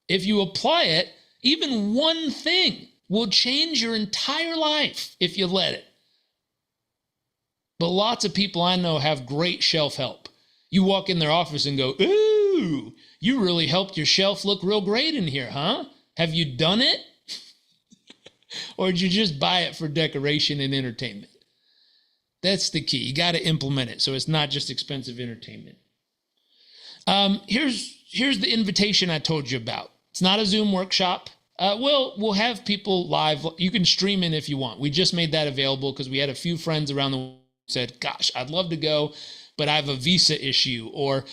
If you apply it, even one thing will change your entire life if you let it. But lots of people I know have great shelf help. You walk in their office and go, ooh, you really helped your shelf look real great in here, huh? Have you done it? Or did you just buy it for decoration and entertainment? That's the key. You got to implement it so it's not just expensive entertainment. Here's the invitation I told you about. It's not a Zoom workshop. We'll have people live. You can stream in if you want. We just made that available because we had a few friends around the world who said, gosh, I'd love to go, but I have a visa issue, or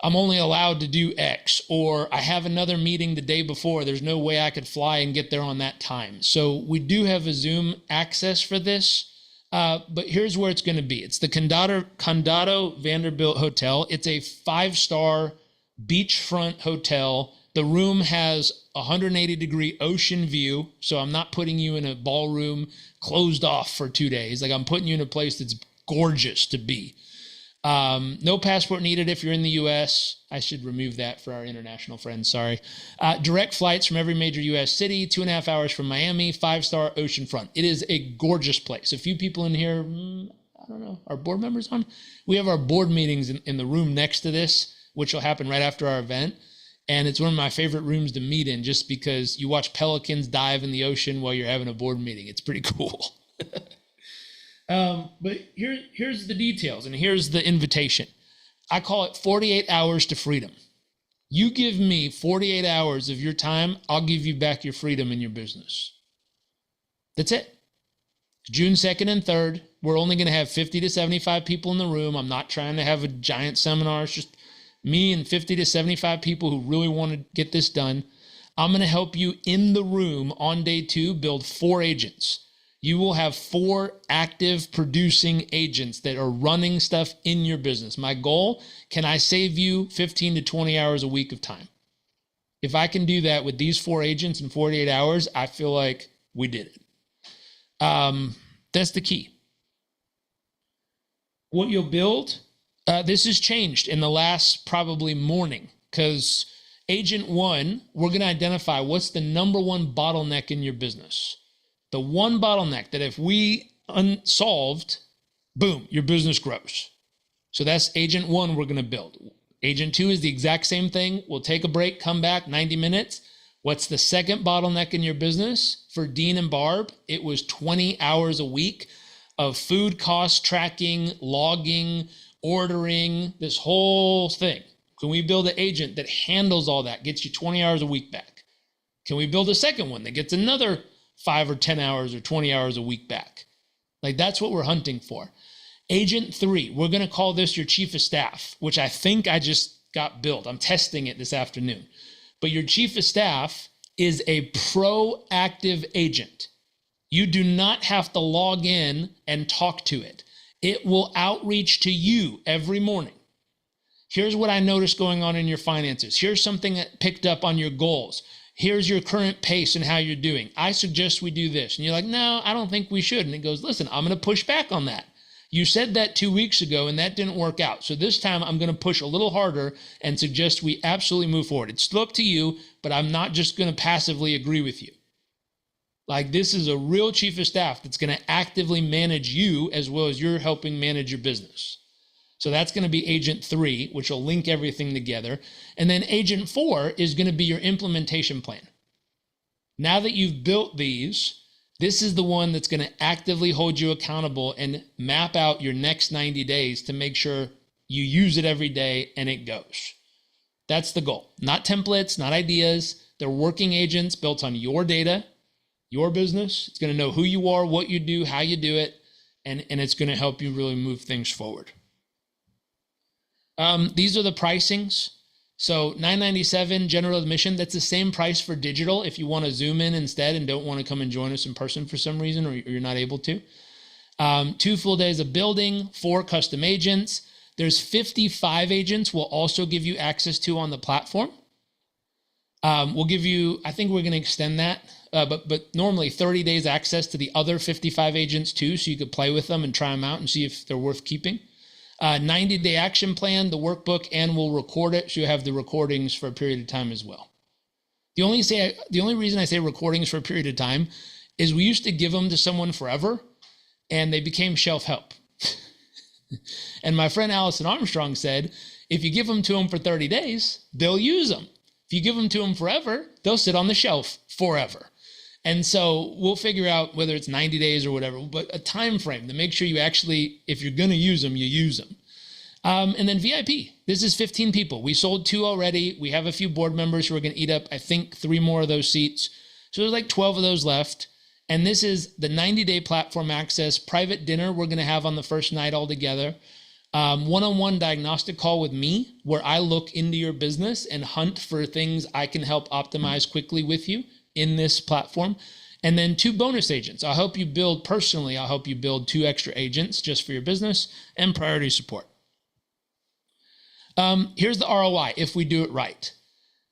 I'm only allowed to do X, or I have another meeting the day before. There's no way I could fly and get there on that time. So we do have a Zoom access for this, but here's where it's going to be. It's the Condado Vanderbilt Hotel. It's a 5-star beachfront hotel. The room has 180-degree ocean view, so I'm not putting you in a ballroom closed off for 2 days. Like, I'm putting you in a place that's gorgeous to be. No passport needed if you're in the U.S. I should remove that for our international friends, sorry. Direct flights from every major U.S. city, 2.5 hours from Miami, 5-star oceanfront. It is a gorgeous place. A few people in here, I don't know, are board members on? We have our board meetings in the room next to this, which will happen right after our event. And it's one of my favorite rooms to meet in just because you watch pelicans dive in the ocean while you're having a board meeting. It's pretty cool. But here's the details, and here's the invitation. I call it 48 hours to freedom. You give me 48 hours of your time, I'll give you back your freedom in your business. That's it. June 2nd and 3rd. We're only going to have 50 to 75 people in the room. I'm not trying to have a giant seminar. It's just me and 50 to 75 people who really want to get this done. I'm going to help you in the room on day 2 build 4 agents. You will have 4 active producing agents that are running stuff in your business. My goal, can I save you 15 to 20 hours a week of time? If I can do that with these 4 agents in 48 hours, I feel like we did it. That's the key. What you'll build, this has changed in the last probably morning, because agent 1, we're going to identify what's the number 1 bottleneck in your business. The one bottleneck that if we unsolved, boom, your business grows. So that's agent 1 we're going to build. Agent 2 is the exact same thing. We'll take a break, come back, 90 minutes. What's the second bottleneck in your business? For Dean and Barb, it was 20 hours a week of food cost tracking, logging, ordering, this whole thing. Can we build an agent that handles all that, gets you 20 hours a week back? Can we build a second one that gets another 5 or 10 hours or 20 hours a week back? Like, that's what we're hunting for. Agent 3, we're going to call this your chief of staff, which I think I just got built. I'm testing it this afternoon. But your chief of staff is a proactive agent. You do not have to log in and talk to it. It will outreach to you every morning. Here's what I noticed going on in your finances. Here's something that picked up on your goals. Here's your current pace and how you're doing. I suggest we do this. And you're like, no, I don't think we should. And it goes, listen, I'm going to push back on that. You said that 2 weeks ago and that didn't work out. So this time I'm going to push a little harder and suggest we absolutely move forward. It's still up to you, but I'm not just going to passively agree with you. Like, this is a real chief of staff that's going to actively manage you as well as you're helping manage your business. So that's going to be agent 3, which will link everything together. And then agent 4 is going to be your implementation plan. Now that you've built these, this is the one that's going to actively hold you accountable and map out your next 90 days to make sure you use it every day and it goes. That's the goal. Not templates, not ideas. They're working agents built on your data, your business. It's going to know who you are, what you do, how you do it, and it's going to help you really move things forward. These are the pricings. So $997 general admission, that's the same price for digital if you want to Zoom in instead and don't want to come and join us in person for some reason, or you're not able to. 2 full days of building, 4 custom agents. There's 55 agents we'll also give you access to on the platform. We'll give you, I think we're going to extend that, but normally 30 days access to the other 55 agents too, so you could play with them and try them out and see if they're worth keeping. 90-day action plan, the workbook, and we'll record it, so you have the recordings for a period of time as well. The only reason I say recordings for a period of time is we used to give them to someone forever, and they became shelf help. And my friend Allison Armstrong said, if you give them to them for 30 days, they'll use them. If you give them to them forever, they'll sit on the shelf forever. And so we'll figure out whether it's 90 days or whatever, but a time frame to make sure you actually, if you're going to use them, you use them. And then VIP, this is 15 people. We sold 2 already. We have a few board members who are going to eat up, I think, 3 more of those seats. So there's like 12 of those left. And this is the 90-day platform access, private dinner we're going to have on the first night all together. One-on-one diagnostic call with me, where I look into your business and hunt for things I can help optimize quickly with you in this platform. And then 2 bonus agents. I'll help you build personally. I'll help you build 2 extra agents just for your business and priority support. Here's the ROI if we do it right.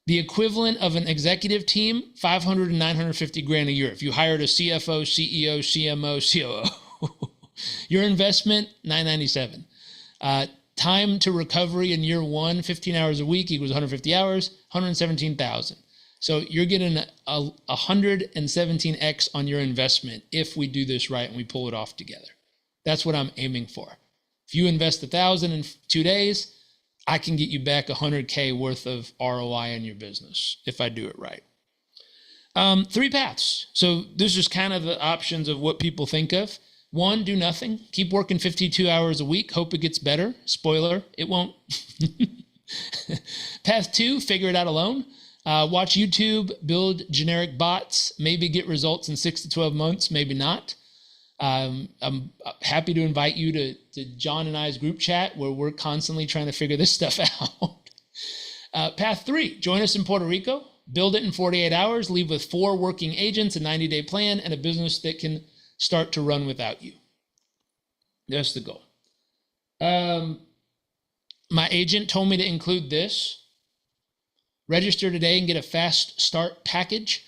The equivalent of an executive team, 500 and 950 grand a year. If you hired a CFO, CEO, CMO, COO, your investment, 997. Time to recovery in year 1, 15 hours a week equals 150 hours, 117,000. So you're getting a 117x on your investment if we do this right and we pull it off together. That's what I'm aiming for. If you invest 1,000 in 2 days, I can get you back 100K worth of ROI in your business if I do it right. 3 paths. So this is kind of the options of what people think of. 1, do nothing. Keep working 52 hours a week. Hope it gets better. Spoiler, it won't. Path 2, figure it out alone. Watch YouTube, build generic bots, maybe get results in 6 to 12 months, maybe not. I'm happy to invite you to John and I's group chat where we're constantly trying to figure this stuff out. Path 3, join us in Puerto Rico, build it in 48 hours, leave with 4 working agents, a 90-day plan, and a business that can start to run without you. That's the goal. My agent told me to include this. Register today and get a fast start package,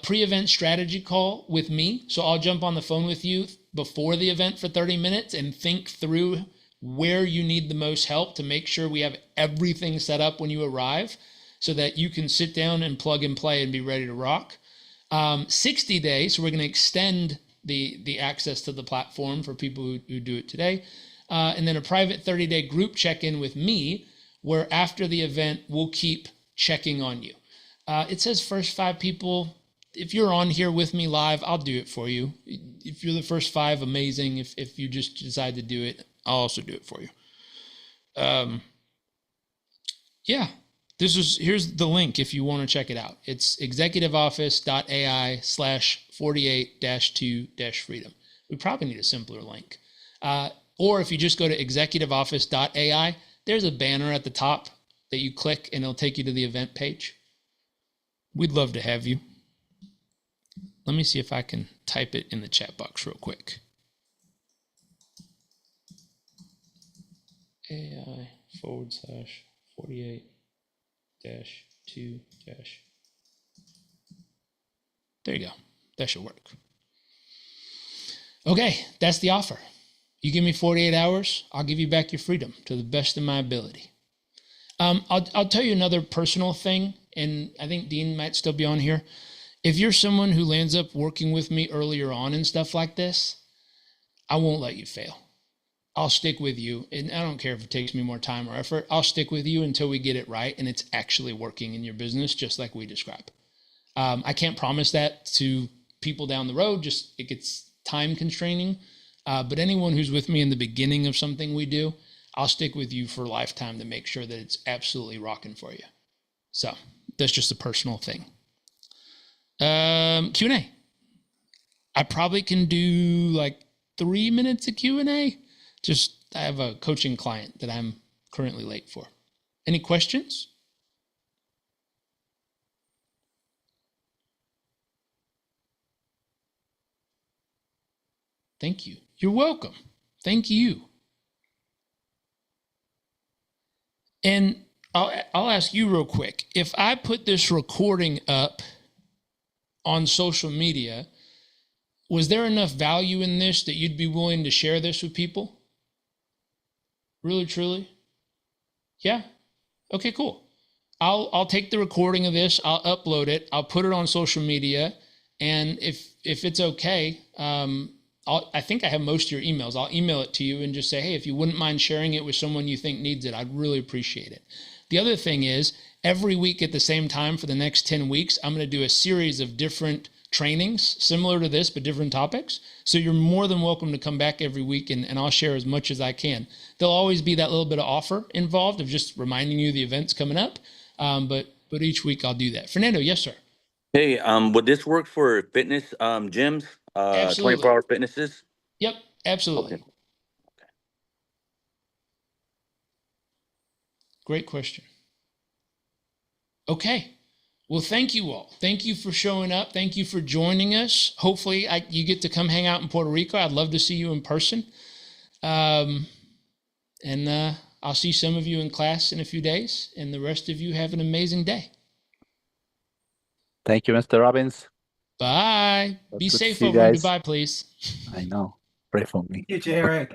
pre-event strategy call with me. So I'll jump on the phone with you before the event for 30 minutes and think through where you need the most help to make sure we have everything set up when you arrive so that you can sit down and plug and play and be ready to rock. 60 days, so we're going to extend the access to the platform for people who do it today. And then a private 30-day group check-in with me, where after the event, we'll keep checking on you. It says first 5 people. If you're on here with me live, I'll do it for you. If you're the first 5, amazing. If you just decide to do it, I'll also do it for you. Yeah, here's the link if you want to check it out. It's executiveoffice.ai/48-2-freedom. We probably need a simpler link. Or if you just go to executiveoffice.ai, there's a banner at the top that you click and it'll take you to the event page. We'd love to have you. Let me see if I can type it in the chat box real quick. AI/48-2-. There you go. That should work. Okay, that's the offer. You give me 48 hours, I'll give you back your freedom to the best of my ability. I'll tell you another personal thing, and I think Dean might still be on here. If you're someone who lands up working with me earlier on and stuff like this, I won't let you fail. I'll stick with you, and I don't care if it takes me more time or effort. I'll stick with you until we get it right and it's actually working in your business, just like we describe. I can't promise that to people down the road, just it gets time constraining. But anyone who's with me in the beginning of something we do, I'll stick with you for a lifetime to make sure that it's absolutely rocking for you. So that's just a personal thing. Q&A. I probably can do like 3 minutes of Q&A. I have a coaching client that I'm currently late for. Any questions? Thank you. You're welcome. Thank you. And I'll ask you real quick. If I put this recording up on social media, was there enough value in this that you'd be willing to share this with people? Really, truly? Yeah? Okay, cool. I'll take the recording of this, I'll upload it, I'll put it on social media, and if it's okay, I think I have most of your emails. I'll email it to you and just say, hey, if you wouldn't mind sharing it with someone you think needs it, I'd really appreciate it. The other thing is, every week at the same time for the next 10 weeks, I'm going to do a series of different trainings similar to this, but different topics. So you're more than welcome to come back every week and I'll share as much as I can. There'll always be that little bit of offer involved of just reminding you the event's coming up. But each week I'll do that. Fernando, yes, sir. Hey, would this work for fitness gyms? Absolutely. 24-hour fitnesses? Yep, absolutely. Okay. Great question. Okay. Well, thank you all. Thank you for showing up. Thank you for joining us. Hopefully you get to come hang out in Puerto Rico. I'd love to see you in person. And I'll see some of you in class in a few days, and the rest of you have an amazing day. Thank you, Mr. Robbins. Bye. Be Good to safe see you over in guys. Dubai, please. I know. Pray for me. Thank you, Jairek.